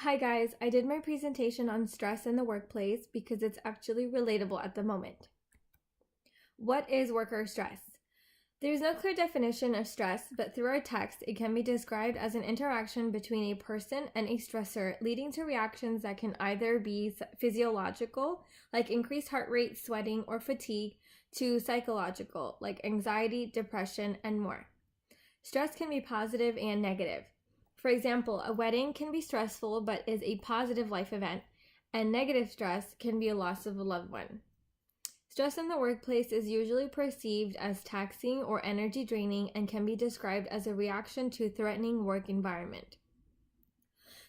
Hi guys, I did my presentation on stress in the workplace because it's actually relatable at the moment. What is worker stress? There's no clear definition of stress, but through our text, it can be described as an interaction between a person and a stressor, leading to reactions that can either be physiological, like increased heart rate, sweating, or fatigue, to psychological, like anxiety, depression, and more. Stress can be positive and negative. For example, a wedding can be stressful but is a positive life event, and negative stress can be a loss of a loved one. Stress in the workplace is usually perceived as taxing or energy draining and can be described as a reaction to a threatening work environment.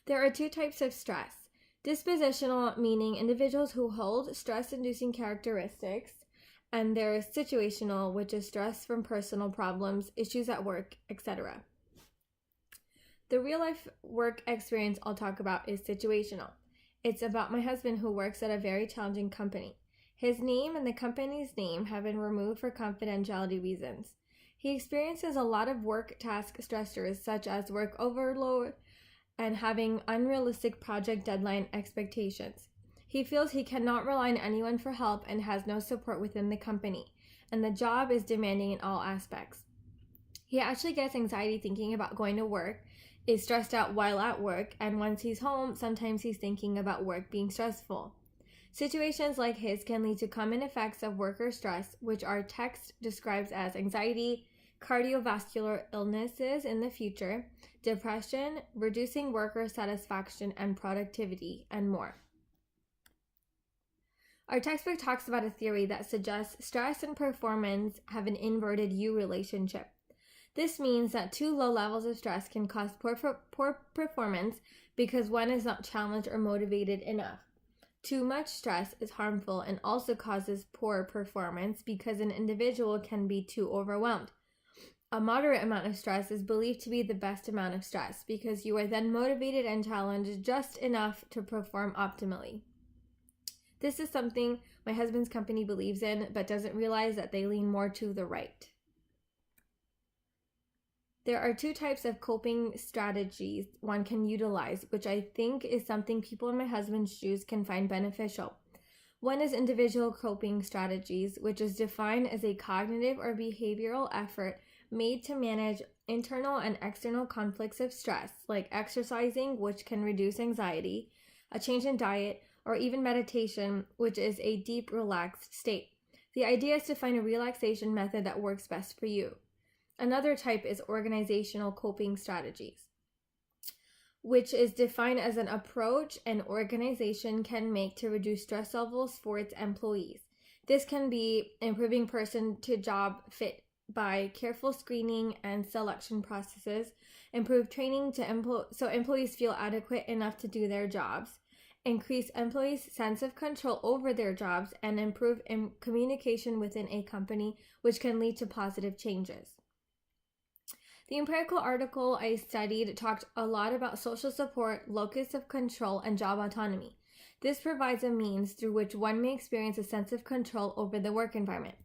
There are two types of stress. Dispositional, meaning individuals who hold stress-inducing characteristics, and there is situational, which is stress from personal problems, issues at work, etc. The real-life work experience I'll talk about is situational. It's about my husband who works at a very challenging company. His name and the company's name have been removed for confidentiality reasons. He experiences a lot of work task stressors such as work overload and having unrealistic project deadline expectations. He feels he cannot rely on anyone for help and has no support within the company, and the job is demanding in all aspects. He actually gets anxiety thinking about going to work, is stressed out while at work, and once he's home, sometimes he's thinking about work being stressful. Situations like his can lead to common effects of worker stress, which our text describes as anxiety, cardiovascular illnesses in the future, depression, reducing worker satisfaction and productivity, and more. Our textbook talks about a theory that suggests stress and performance have an inverted U relationship. This means that too low levels of stress can cause poor performance because one is not challenged or motivated enough. Too much stress is harmful and also causes poor performance because an individual can be too overwhelmed. A moderate amount of stress is believed to be the best amount of stress because you are then motivated and challenged just enough to perform optimally. This is something my husband's company believes in, but doesn't realize that they lean more to the right. There are two types of coping strategies one can utilize, which I think is something people in my husband's shoes can find beneficial. One is individual coping strategies, which is defined as a cognitive or behavioral effort made to manage internal and external conflicts of stress, like exercising, which can reduce anxiety, a change in diet, or even meditation, which is a deep, relaxed state. The idea is to find a relaxation method that works best for you. Another type is organizational coping strategies, which is defined as an approach an organization can make to reduce stress levels for its employees. This can be improving person-to-job fit by careful screening and selection processes, improve training so employees feel adequate enough to do their jobs, increase employees' sense of control over their jobs, and improve communication within a company, which can lead to positive changes. The empirical article I studied talked a lot about social support, locus of control, and job autonomy. This provides a means through which one may experience a sense of control over the work environment.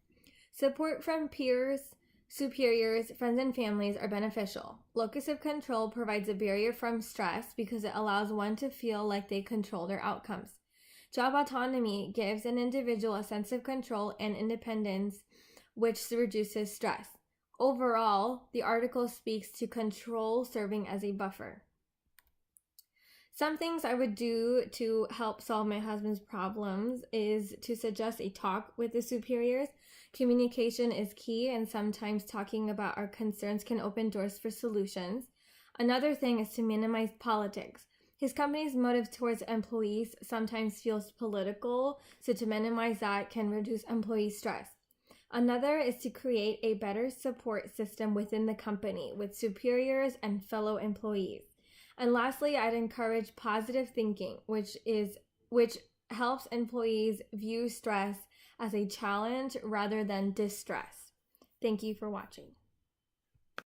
Support from peers, superiors, friends, and families are beneficial. Locus of control provides a barrier from stress because it allows one to feel like they control their outcomes. Job autonomy gives an individual a sense of control and independence, which reduces stress. Overall, the article speaks to control serving as a buffer. Some things I would do to help solve my husband's problems is to suggest a talk with the superiors. Communication is key, and sometimes talking about our concerns can open doors for solutions. Another thing is to minimize politics. His company's motive towards employees sometimes feels political, so to minimize that can reduce employee stress. Another is to create a better support system within the company with superiors and fellow employees. And lastly, I'd encourage positive thinking, which helps employees view stress as a challenge rather than distress. Thank you for watching.